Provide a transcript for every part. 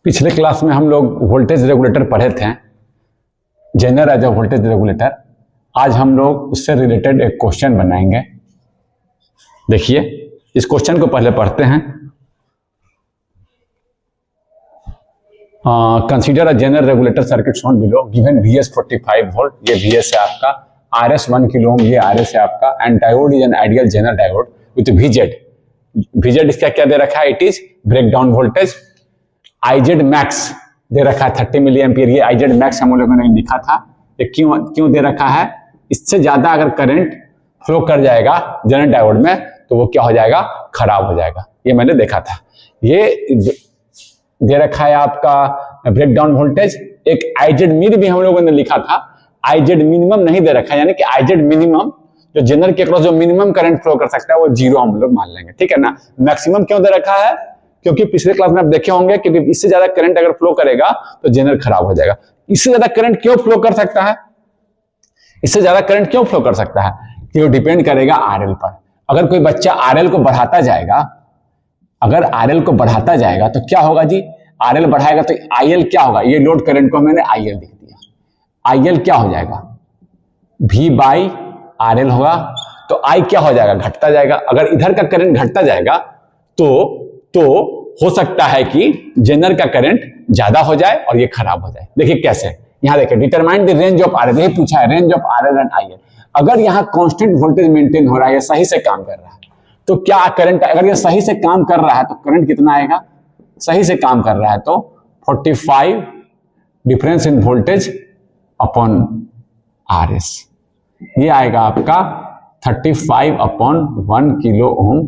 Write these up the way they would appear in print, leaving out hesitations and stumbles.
पिछले क्लास में हम लोग वोल्टेज रेगुलेटर पढ़े थे, general as a voltage regulator. आज हम लोग उससे रिलेटेड एक क्वेश्चन बनाएंगे। देखिए, इस क्वेश्चन को पहले पढ़ते हैं। Consider a general regulator circuit shown below, given VS 45 volt, ये VS है आपका, RS 1 किलो ओम, ये RS है आपका, and diode is an ideal Zener diode with VZ इसका क्या दे रखा है? It is breakdown voltage. IZ max दे रखा है 30 मिली एम्पियर, ये IZ मैक्स हम लोगों ने लिखा था। ये क्यों दे रखा है? इससे ज्यादा अगर करंट फ्लो कर जाएगा जनरल डायोड में तो वो क्या हो जाएगा? खराब हो जाएगा। ये मैंने देखा था। ये दे रखा है आपका ब्रेकडाउन वोल्टेज। एक IZ मिन भी हम लोगों ने लिखा था, IZ मिनिमम नहीं दे रखा है, यानी कि IZ मिनिमम जो जनरल के अक्रॉस जो मिनिमम करंट फ्लो कर सकता है वो 0 हम लोग मान लेंगे, ठीक है ना। मैक्सिमम क्यों दे रखा है? क्योंकि पिछले क्लास में आप देखे होंगे कि इससे ज्यादा करंट अगर फ्लो करेगा तो जनरल खराब हो जाएगा। इससे ज्यादा करंट क्यों फ्लो कर सकता है? इससे ज्यादा करंट क्यों फ्लो कर सकता है? ये डिपेंड करेगा RL पर। अगर कोई बच्चा RL को बढ़ाता जाएगा, अगर RL को बढ़ाता जाएगा तो क्या होगा जी? RL बढ़ाएगा तो IL क्या होगा? ये लोड करंट को मैंने IL लिख दिया। IL क्या हो जाएगा? V/RL होगा। तो I क्या हो जाएगा? घटता जाएगा। अगर इधर का करंट घटता जाएगा तो हो सकता है कि जनरल का करंट ज्यादा हो जाए और ये खराब हो जाए। देखिए कैसे, यहां देखिए, determine the range of RL, ये पूछा है, range of RL and IL। अगर यहां कांस्टेंट वोल्टेज मेंटेन हो रहा है, सही से काम कर रहा है, तो क्या करंट, अगर ये सही से काम कर रहा है तो करंट कितना आएगा? सही से काम कर रहा है तो 45 difference in voltage upon RS, ये आएगा आपका 35 अपॉन 1 किलो ओम,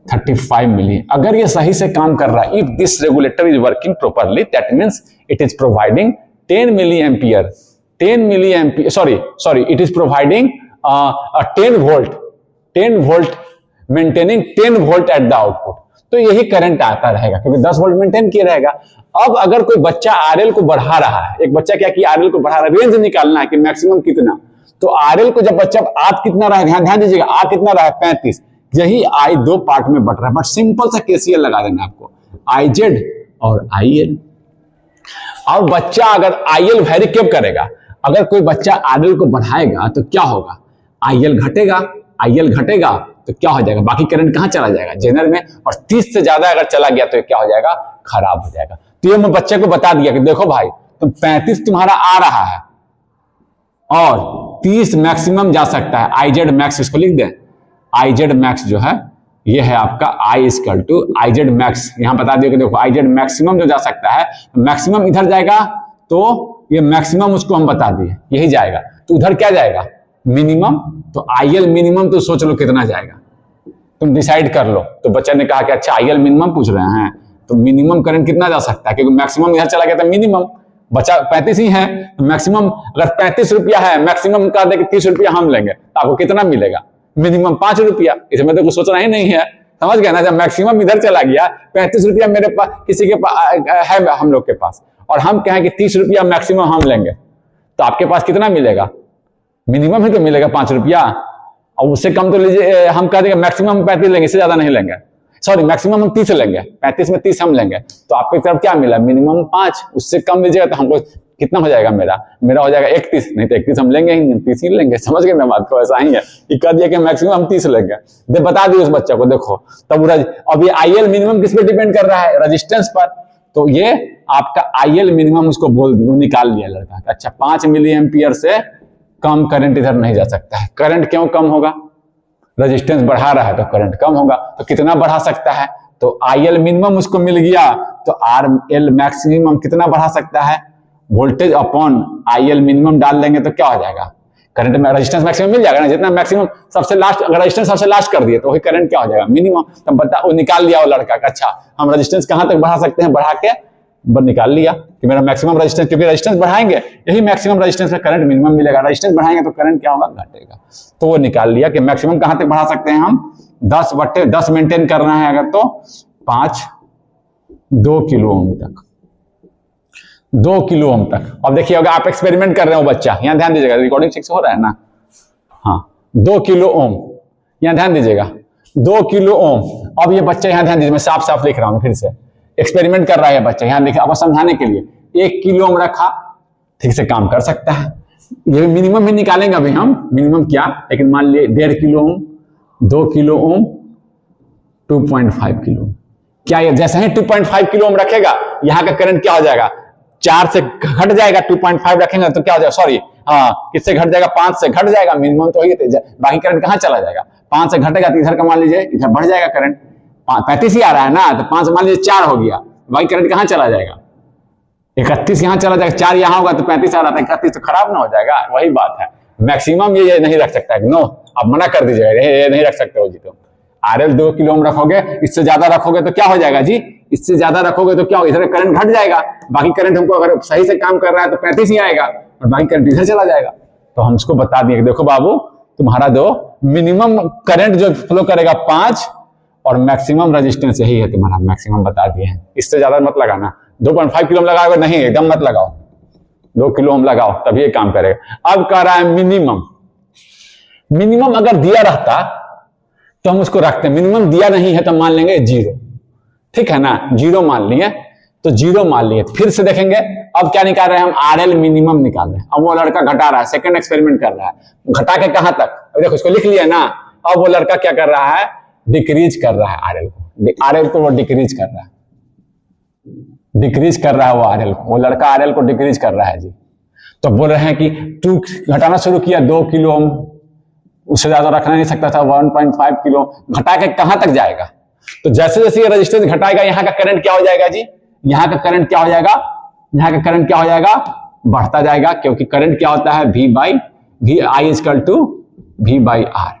35 मिली। अगर ये सही से काम कर रहा है, if this regulator is working properly, that means it is providing 10 milli ampere, 10 milli ampere, sorry it is providing 10 volt maintaining 10 volt at the output. तो यही करंट आता रहेगा क्योंकि 10 वोल्ट मेंटेन किया रहेगा। अब अगर कोई बच्चा RL को बढ़ा रहा है, एक बच्चा क्या किया, RL को बढ़ा रहा है, रेंज निकालना है कि मैक्सिमम कितना, तो RL को जब बच्चा आर कितना रहा है, ध्यान दीजिएगा, आर कितना रहा है 35, यही I दो पार्ट में बट रहा है, बट सिंपल सा KCL लगा देना आपको, IZ और IL। अब बच्चा अगर IL वेरी क्यों करेगा, अगर कोई बच्चा RL को बढ़ाएगा तो क्या होगा? IL घटेगा तो क्या हो जाएगा? बाकी करंट कहां चला जाएगा? जनरल में। और 30 से ज्यादा अगर चला गया तो क्या हो जाएगा? खराब हो जाएगा। तो ये मैं बच्चे को बता दिया कि देखो भाई, तुम 35 तुम्हारा आ रहा है और 30 मैक्सिमम जा सकता है। IZ मैक्स इसको लिख दें, IZ मैक्स जो है ये है आपका I equal to IZ max. यहां बता दिया कि देखो IZ मैक्सिमम जो जा सकता है, मैक्सिमम इधर जाएगा तो ये मैक्सिमम उसको हम बता दिए यही जाएगा, तो उधर क्या जाएगा? मिनिमम। तो IL मिनिमम तो सोच लो कितना जाएगा, तुम डिसाइड कर लो। तो बच्चा ने कहा कि अच्छा IL मिनिमम पूछ रहे हैं, तो मिनिमम करंट कितना जा सकता है? क्योंकि मैक्सिमम इधर चला गया था, मिनिमम बचा 35 ही है, तो मैक्सिमम अगर 35 रुपया है, मैक्सिमम कहा दे कि 30 रुपया हम लेंगे, तो आपको कितना मिलेगा? मिनिमम 5 रुपया। इसमें तो कुछ सोचना ही नहीं है, समझ गया ना। जब मैक्सिमम इधर चला गया, 35 रुपया मेरे पास, किसी के पास है, हम लोग के पास, और हम कहें कि 30 रुपया मैक्सिमम हम लेंगे, तो आपके पास कितना मिलेगा? मिनिमम ही तो मिलेगा 5 रुपया, और उससे कम तो लीजिए, हम कह देंगे मैक्सिमम 35 लेंगे, इससे ज्यादा नहीं लेंगे, सॉरी मैक्सिमम हम 30 लेंगे, 35 में 30 हम लेंगे, तो आपकी तरफ क्या मिला? मिनिमम 5। उससे कम लीजिएगा तो हमको कितना हो जाएगा? मेरा हो जाएगा 31, नहीं तो 31 हम लेंगे ही, 30 ही लेंगे। समझ गए ना बात को? ऐसा ही है, ये कह दिया कि मैक्सिमम हम 30 लेंगे, दे बता दिए उस बच्चे को। देखो तब अब ये IL मिनिमम किस पे डिपेंड कर रहा है? रेजिस्टेंस पर। तो ये आपका IL मिनिमम उसको बोल दिया, निकाल लिया लड़का। अच्छा, 5 मिली एम्पियर से कम करंट इधर नहीं जा सकता है। करंट क्यों कम होगा? रेजिस्टेंस बढ़ा रहा है तो करंट कम होगा। तो कितना बढ़ा सकता है? तो IL मिनिमम उसको मिल गया, तो RL मैक्सिमम कितना बढ़ा सकता है? वोल्टेज अपॉन IL मिनिमम डाल देंगे तो क्या हो जाएगा? करंट में रेजिस्टेंस मैक्सिमम मिल जाएगा ना, जितना मैक्सिमम सबसे लास्ट, अगर रेजिस्टेंस सबसे लास्ट कर दिए तो वही करंट क्या हो जाएगा? मिनिमम। तो बता, वो निकाल लिया वो लड़का का, अच्छा हम रेजिस्टेंस कहां तक बढ़ा सकते हैं, बढ़ा के निकाल लिया कि मेरा मैक्सिमम रेजिस्टेंस, क्योंकि रेजिस्टेंस बढ़ाएंगे यही मैक्सिमम रेजिस्टेंस में करंट मिनिमम मिलेगा, रेजिस्टेंस बढ़ाएंगे तो करंट क्या होगा? घटेगा। तो वो निकाल लिया कि मैक्सिमम कहां तक बढ़ा सकते हैं हम? 10/10 मेंटेन करना है अगर, तो 2 किलो ओम तक, 2 किलो ओम तक। अब देखिए, अगर आप एक्सपेरिमेंट कर रहे हो बच्चा, यहां ध्यान दीजिएगा, रिकॉर्डिंग ठीक से हो रहा है ना? हाँ, 2 किलो ओम, यहां ध्यान दीजिएगा, 2 किलो ओम। अब ये बच्चा, यहां ध्यान दीजिए, मैं साफ साफ लिख रहा हूं फिर से, एक्सपेरिमेंट कर रहा है बच्चा, यहाँ देखिए आपको समझाने के लिए 1 किलो ओम रखा, ठीक से काम कर सकता है। ये मिनिमम भी निकालेंगे अभी हम, मिनिमम क्या, लेकिन मान लिए 1.5 kilo ohm, 2 kilo ohm, 2.5 kilo ohm. क्या ये जैसे ही 2.5 किलो ओम रखेगा, यहाँ का करंट क्या हो जाएगा, 4 से घट जाएगा, 2.5 रखेंगे तो क्या हो जाएगा, सॉरी हाँ किससे घट जाएगा, 5 से घट जाएगा, मिनिमम तो ही, बाकी करंट कहाँ चला जाएगा, 5 से घटेगा तो इधर का मान लीजिए इधर बढ़ जाएगा करंट, 35 ही आ रहा है ना, तो 5 मान लीजिए 4 हो गया, बाकी करंट कहाँ चला जाएगा, 31 यहाँ चला जाएगा, 4 यहाँ होगा तो 35 आ रहा था, 31 तो खराब ना हो जाएगा, वही बात है। मैक्सिमम ये नहीं रख सकता है, नो आप मना कर दीजिएगा, ये नहीं रख सकते हो जी। तो RL 2 किलो ओम रखोगे, इससे ज्यादा रखोगे तो क्या हो जाएगा जी, इससे ज्यादा रखोगे तो क्या हो, इधर करंट घट जाएगा, बाकी करंट हमको अगर सही से काम कर रहा है तो 35 ही आएगा, और बाकी करंट इधर चला जाएगा। तो हम उसको बता दिए, देखो बाबू तुम्हारा जो मिनिमम करंट जो फ्लो करेगा 5 और मैक्सिमम रेजिस्टेंस यही है तुम्हारा, मैक्सिमम बता दिए हैं, इससे ज्यादा मत लगाना। 2.5 किलो ओम लगाओगे नहीं, एकदम मत लगाओ, 2 किलो ओम लगाओ तभी ये काम करेगा। अब कह रहा है मिनिमम, मिनिमम अगर दिया रहता तो हम उसको रखते हैं, मिनिमम दिया नहीं है तो मान लेंगे 0, ठीक है ना, 0 मान लिए तो 0 मान लिए, फिर से देखेंगे अब क्या निकाल रहे हैं हम, RL मिनिमम निकाल रहे हैं। अब वो लड़का घटा रहा है, सेकंड एक्सपेरिमेंट कर रहा है, घटा के कहां तक, अब देखो इसको लिख लिया ना, अब वो लड़का क्या कर रहा है, डिक्रीज कर रहा है RL को वो डिक्रीज कर रहा है, डिक्रीज कर रहा है वो RL को, वो लड़का RL को डिक्रीज कर रहा है जी। तो बोल रहे हैं कि 2 घटाना शुरू किया, 2 किलो ओम, उससे ज्यादा रखना नहीं सकता था, 1.5 किलो, घटा के कहां तक जाएगा, तो जैसे जैसे ये रेजिस्टेंस घटाएगा यहाँ का करंट क्या हो जाएगा जी, यहाँ का करंट क्या हो जाएगा, यहाँ का करंट क्या हो जाएगा, बढ़ता जाएगा, क्योंकि करंट क्या होता है, I इक्वल टू V/R।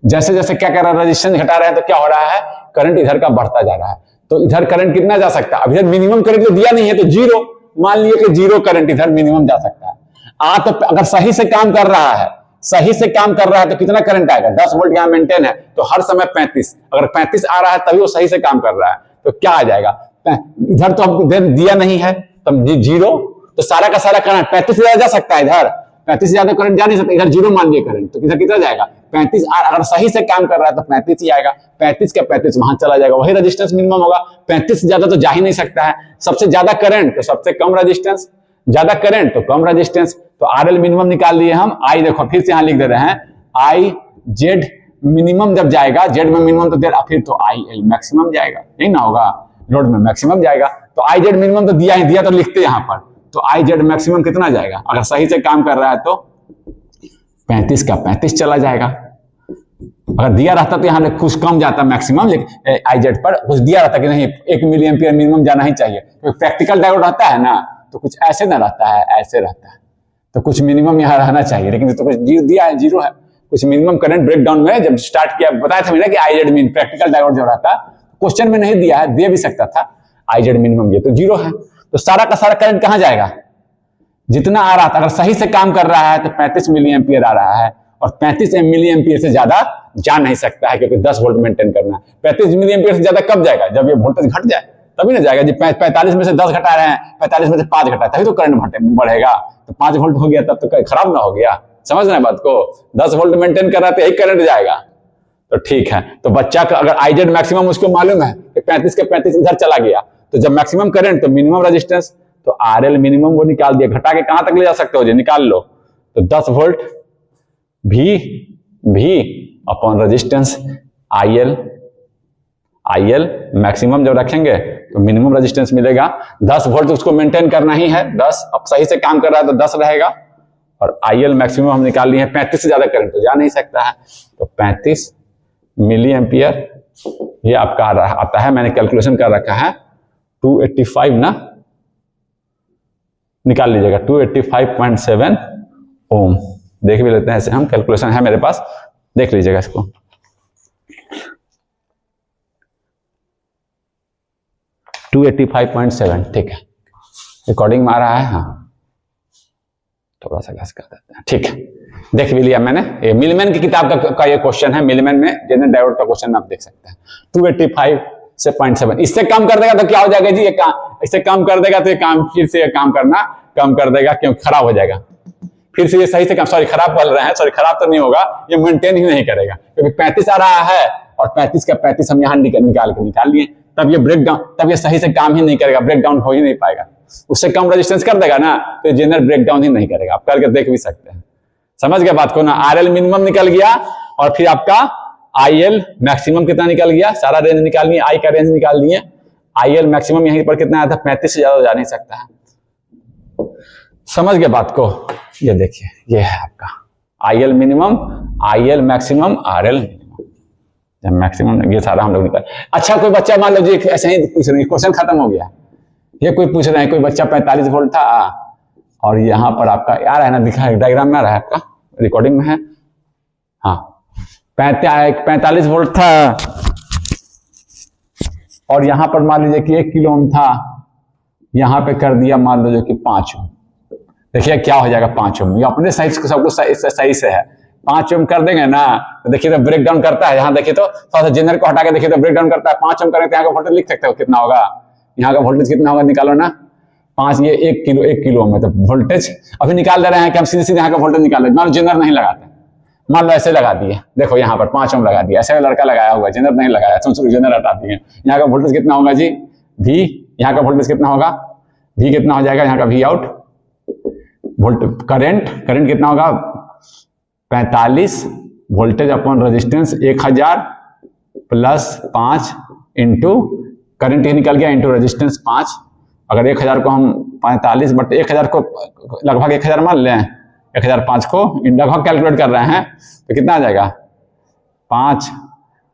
जैसे जैसे क्या कर रहा है, रेजिस्टेंस घटा रहे हैं तो क्या हो रहा है, करंट इधर का बढ़ता जा रहा है, तो इधर करंट कितना जा सकता है, अब इधर मिनिमम करंट तो दिया नहीं है तो 0, मान लिए कि 0 करंट इधर मिनिमम जा सकता है। तो अगर सही से काम कर रहा है, सही से काम कर रहा है तो कितना करंट आएगा, 10 वोल्ट यहाँ मेंटेन है तो हर समय 35, अगर 35 आ रहा है तभी वो सही से काम कर रहा है, तो क्या आ जाएगा, इधर तो हमको दिया नहीं है तो 0, तो सारा का सारा करंट 35 से ज्यादा जा सकता है, इधर 35 से ज्यादा करंट जा नहीं सकता, इधर 0 मान लिए करंट, तो इधर कितना जाएगा 35, अगर सही से काम कर रहा है तो 35 ही आएगा, 35 का 35 वहां चला जाएगा, वही रेजिस्टेंस मिनिमम होगा, 35 से ज्यादा तो जा ही नहीं सकता है, सबसे ज्यादा करंट तो सबसे कम रेजिस्टेंस, ज्यादा करंट तो कम रेजिस्टेंस, तो RL मिनिमम निकाल लिए हम, I देखो फिर से यहां लिख दे रहे हैं, I Z मिनिमम जब जाएगा, Z में मिनिमम तो देर, फिर तो IL मैक्सिमम जाएगा, नहीं ना होगा, लोड में मैक्सिमम जाएगा, तो IZ मिनिमम तो दिया ही, दिया तो लिखते यहां पर, तो IZ मैक्सिमम कितना जाएगा, अगर सही से काम कर रहा है तो 35 का 35 चला जाएगा, अगर दिया रहता तो यहाँ कुछ कम जाता मैक्सिमम, लेकिन IZ पर कुछ दिया रहता कि नहीं 1 मिली एम्पियर मिनिमम जाना ही चाहिए, तो प्रैक्टिकल डायोड रहता है ना, तो कुछ ऐसे ना रहता है, ऐसे रहता है, तो कुछ मिनिमम यहाँ रहना चाहिए, लेकिन तो कुछ दिया है 0 है, कुछ मिनिमम करंट ब्रेकडाउन में जब स्टार्ट किया बताया था मैंने कि IZ मीन प्रैक्टिकल डायोड जो रहता क्वेश्चन में नहीं दिया है, दे भी सकता था IZ मिनिमम, ये तो 0 है, तो सारा का सारा करंट कहां जाएगा, जितना आ रहा था, अगर सही से काम कर रहा है तो 35 मिली एम्पियर आ रहा है, और 35 मिली एम्पियर से ज्यादा जा नहीं सकता है, क्योंकि 10 वोल्ट मेंटेन करना है। 35 मिली एम्पियर से ज्यादा कब जाएगा, जब ये वोल्टेज घट जाए तभी ना जाएगा जी, 45 में से 10 घटा रहे हैं, 45 में से 5 घटा तभी तो करंट बढ़ेगा, तो 5 वोल्ट हो गया तब तो खराब ना हो गया, समझ रहे हैं बात को, 10 वोल्ट मेंटेन कर रहा है तो यही करंट जाएगा, तो ठीक है। तो बच्चा का अगर IZ मैक्सिमम उसको मालूम है कि 35 के 35 इधर चला गया, तो जब मैक्सिमम करंट तो मिनिमम रेजिस्टेंस, तो RL मिनिमम वो निकाल दिया, घटा के कहां तक ले जा सकते हो जी, निकाल लो, तो 10 volt V upon resistance IL maximum जब रखेंगे तो मिनिमम रेजिस्टेंस मिलेगा, 10 वोल्ट उसको मेंटेन करना ही है, 10 अब सही से काम कर रहा है तो 10 रहेगा, और IL मैक्सिमम हम निकाल लिए हैं, 35 से ज्यादा करंट तो जा नहीं सकता है, तो 35 मिली एम्पियर ये आपका आता है, मैंने कैलकुलेशन कर रखा है 285 ना, निकाल लीजिएगा 285.7 ओम, देख भी लेते हैं ऐसे हम, कैलकुलेशन है मेरे पास, देख लीजिएगा इसको, 285.7, ठीक है, रिकॉर्डिंग में आ रहा है, हाँ थोड़ा सा घस कर देते हैं, ठीक है, देख भी लिया मैंने, ये मिलमैन की किताब का ये क्वेश्चन है, मिलमैन में जनरल डायोड का क्वेश्चन आप देख सकते हैं, 285 से 0.7, इससे कम कर देगा तो क्या हो जाएगा जी, ये काम इससे कम कर देगा तो ये काम फिर से ये काम करना कम कर देगा, क्योंकि खराब हो जाएगा, फिर से ये सही से काम, सॉरी खराब बोल रहे हैं, सॉरी खराब तो नहीं होगा, ये मेंटेन ही नहीं करेगा, क्योंकि 35 आ रहा है और 35 का 35 हम यहाँ निकाल लिए, तब ये ब्रेकडाउन, तब ये सही से काम ही नहीं करेगा, ब्रेकडाउन हो ही नहीं पाएगा। उससे कम रेजिस्टेंस कर देगा ना तो जेनर ब्रेकडाउन ही नहीं करेगा। आप करके देख भी सकते हैं। समझ गए बात को ना। आरएल मिनिमम निकल गया और फिर आपका आईएल मैक्सिमम कितना निकल गया, सारा रेंज निकाल लिया, आई का रेंज निकाल दिए। आईएल मैक्सिमम यहीं पर कितना आया था, 35 से ज्यादा जा नहीं सकता है। समझ गए बात को। ये देखिए ये है आपका IL minimum, IL maximum, RL minimum, maximum, ये सारा हम लोग निकाल। अच्छा कोई बच्चा मान लो जी ऐसे ही पूछ रहे हैं, क्वेश्चन खत्म हो गया। ये कोई पूछ रहे हैं, कोई बच्चा 45 वोल्ट था और यहाँ पर आपका आ रहा है ना, दिखा डायग्राम में आ रहा है, आपका रिकॉर्डिंग में है। हाँ 45 वोल्ट था और यहां पर मान लीजिए कि 1 किलो ओम था, यहां पे कर दिया मान लीजिए कि 5 ओम। देखिए क्या हो जाएगा 5 ओम, ये अपने सही सब कुछ सही से है। 5 ओम कर देंगे ना तो देखिए तो ब्रेक डाउन करता है। यहाँ देखिए तो थोड़ा सा जेनर को हटा के देखिए तो ब्रेक डाउन करता है। 5 ओम करें तो यहाँ का वोल्टेज लिख सकते हो कितना होगा, यहाँ का वोल्टेज कितना होगा निकालो ना। 5 ये 1 किलो ओम है तो वोल्टेज अभी निकाल दे रहे हैं कि हम सीधे सीधे यहाँ का वोल्टेज निकाल रहे हैं। मान लो जेनर नहीं लगाते, मान लो ऐसे लगा दिए, देखो यहाँ पर 5 ओम लगा दिया, ऐसे लड़का लगाया हुआ, जेनर नहीं लगाया, जेनर हटा दिए। यहाँ का वोल्टेज कितना होगा जी, भी, यहाँ का वोल्टेज कितना होगा, भी कितना हो जाएगा, यहाँ का भी आउट वोल्ट, करंट कितना होगा 45 voltage upon resistance 1000 plus 5 into current ही निकल गया इंटू रेजिस्टेंस 5। अगर 1000 को हम 45 बट 1000 को लगभग 1000 मान लें, 1005 को लगभग कैलकुलेट कर रहे हैं तो कितना आ जाएगा 5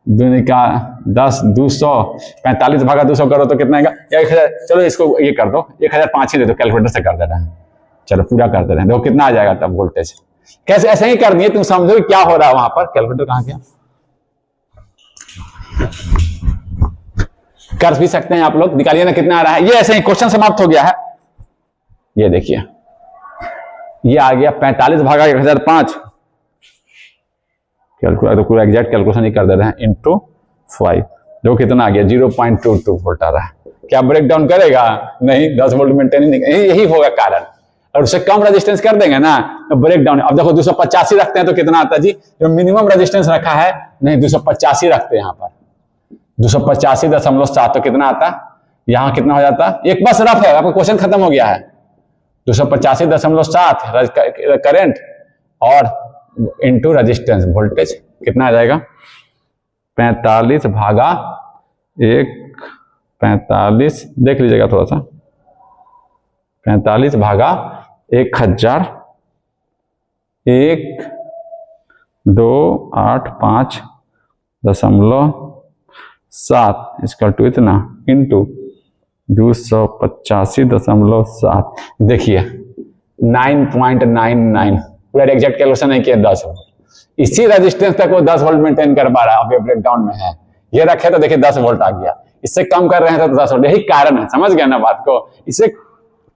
दूनी का 10, 200, 45 भागा 200 करो तो कितना आएगा 1000। चलो इसको ये कर दो 1005 ही दे दो, कैलकुलेटर से कर दे रहे हैं, चलो पूरा कर दे रहे हैं, देखो कितना आ जाएगा तब वोल्टेज। कैसे ऐसे ही कर दिए, तुम समझो क्या हो रहा है वहां पर। कैलकुलेटर कहां गया, कर भी सकते हैं आप लोग, निकालिए ना कितना आ रहा है। ये ऐसे ही क्वेश्चन समाप्त हो गया है। ये देखिए ये आ गया 45 भागा 1005, कैलकुलेटर तो पूरा एग्जैक्ट कैलकुलेशन ही कर दे रहे हैं, इंटू 5, जो कितना आ गया 0.22 वोल्ट आ रहा है। क्या ब्रेक डाउन करेगा, नहीं, 10 वोल्ट मेंटेन ही नहीं, यही होगा कारण। और उससे कम रेजिस्टेंस कर देंगे ना तो ब्रेक डाउन। अब देखो 285 रखते हैं तो कितना आता है जी, जो मिनिमम रेजिस्टेंस रखा है, नहीं 285 रखते हैं यहाँ पर 285.7 तो कितना आता, यहाँ कितना हो जाता, एक बस रफ है, आपका क्वेश्चन खत्म हो गया है। 285.7 करंट और इंटू रेजिस्टेंस वोल्टेज कितना आ जाएगा 45 भागा 45 देख लीजिएगा थोड़ा सा, 45 भागा 1000 1285.7 इसका टू इतना इंटू 285.7, देखिए 9.99, पूरा एग्जैक्ट कैलकुलेशन नहीं किया 10 वोल्ट। इसी रेजिस्टेंस तक वो 10 वोल्ट मेंटेन कर पा रहा है, अब ये ब्रेकडाउन में है। ये रखे तो देखिए 10 वोल्ट आ गया, इससे कम कर रहे हैं तो 10 वोल्ट, यही कारण है। समझ गया ना बात को, इससे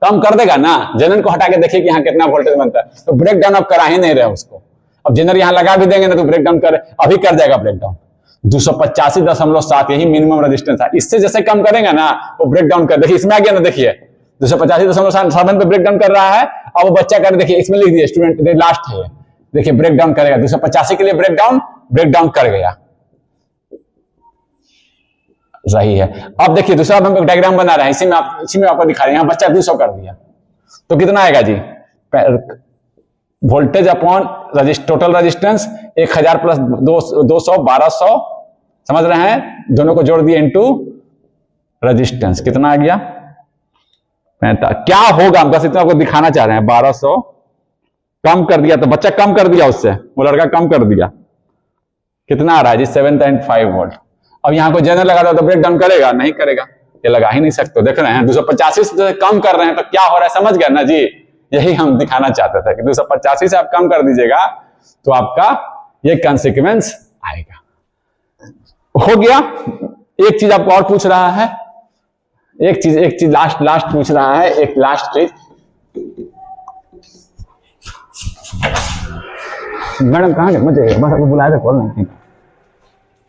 कम कर देगा ना, जनरल को हटा के देखिए कि यहाँ कितना वोल्टेज बनता है, तो ब्रेकडाउन अब करा ही नहीं रहे उसको। अब जनरल यहाँ लगा भी देंगे ना तो ब्रेकडाउन कर, अभी कर जाएगा ब्रेकडाउन। 285.7 यही मिनिमम रेजिस्टेंस है, इससे जैसे कम करेगा ना वो ब्रेकडाउन कर, देखिए इसमें आ गया ना, देखिए 285.7 पे ब्रेकडाउन कर रहा है। अब वो बच्चा कर, देखिए इसमें लिख दिया स्टूडेंट, लास्ट है, देखिए ब्रेकडाउन करेगा 285 के लिए ब्रेकडाउन कर गया रही है। अब देखिए दूसरा हम डायग्राम बना रहे हैं, इसी में आपको दिखा रहे हैं। यहाँ बच्चा 200 कर दिया तो कितना आएगा जी, voltage upon total resistance 1000 plus 200 1200, समझ रहे हैं, दोनों को जोड़ दिए इनटू रेजिस्टेंस, कितना आ गया 45। क्या होगा हम बस इतना आपको दिखाना चाह रहे हैं। 1200 कम कर दिया तो बच्चा कम कर दिया, उससे वो लड़का कम कर दिया, कितना आ रहा है जी 7.5 वोल्ट। अब यहाँ को जनरल लगा दो तो ब्रेक डाउन करेगा, नहीं करेगा, ये लगा ही नहीं सकते। देख रहे हैं 285 से कम कर रहे हैं तो क्या हो रहा है, समझ गया ना जी। यही हम दिखाना चाहते थे कि 285 से आप कम कर दीजिएगा तो आपका ये कॉन्सिक्वेंस आएगा। हो गया। एक चीज आपको और पूछ रहा है, एक चीज लास्ट पूछ रहा है, एक लास्ट चीज। मैडम कहाँ गए, मुझे बस आपको बुलाया था, कॉल नहीं।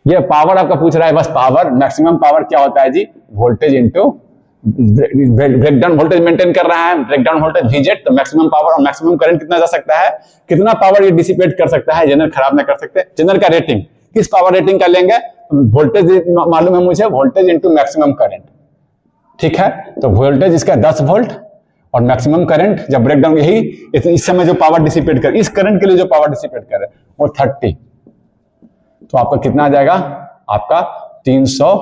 ये पावर आपका पूछ रहा है, बस पावर, मैक्सिमम पावर क्या होता है जी, voltage into breakdown voltage maintain कर रहा है, ब्रेकडाउन वोल्टेज VZ, तो मैक्सिमम पावर और मैक्सिमम करंट कितना जा सकता है, कितना पावर ये डिसिपेट कर सकता है, जनरल खराब ना कर सकते। जनरल का रेटिंग किस पावर रेटिंग का लेंगे वोल्टेज मालूम है मुझे, वोल्टेज इंटू मैक्सिमम करंट, ठीक है। तो वोल्टेज इसका 10 वोल्ट और मैक्सिमम करंट जब ब्रेक डाउन, यही इस समय जो पावर डिसिपेट कर, इस करंट के लिए जो पावर डिसिपेट कर वो 30, तो आपका कितना आ जाएगा, आपका 300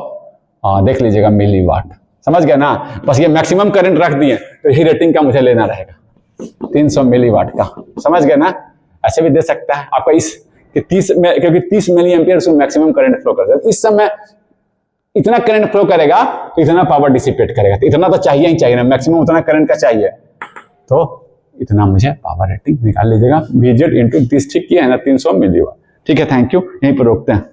देख लीजिएगा मिली वाट, समझ गया ना। बस ये मैक्सिमम करंट रख दिए तो यही रेटिंग का मुझे लेना रहेगा 300 मिली वाट का, समझ गया ना। ऐसे भी दे सकता है आपका इस कि 30 में, क्योंकि 30 मिली एम्पियर उसमें मैक्सिमम करंट फ्लो करता है, इस समय इतना करंट फ्लो करेगा तो इतना पावर डिसिपेट करेगा, तो इतना तो चाहिए ही चाहिए ना, मैक्सिमम उतना करंट का चाहिए, तो इतना मुझे पावर रेटिंग निकाल लीजिएगा। VZ इंटू 30 ठीक किया है ना, 300 मिली वाट, ठीक है। थैंक यू, यहीं पर रोकते हैं।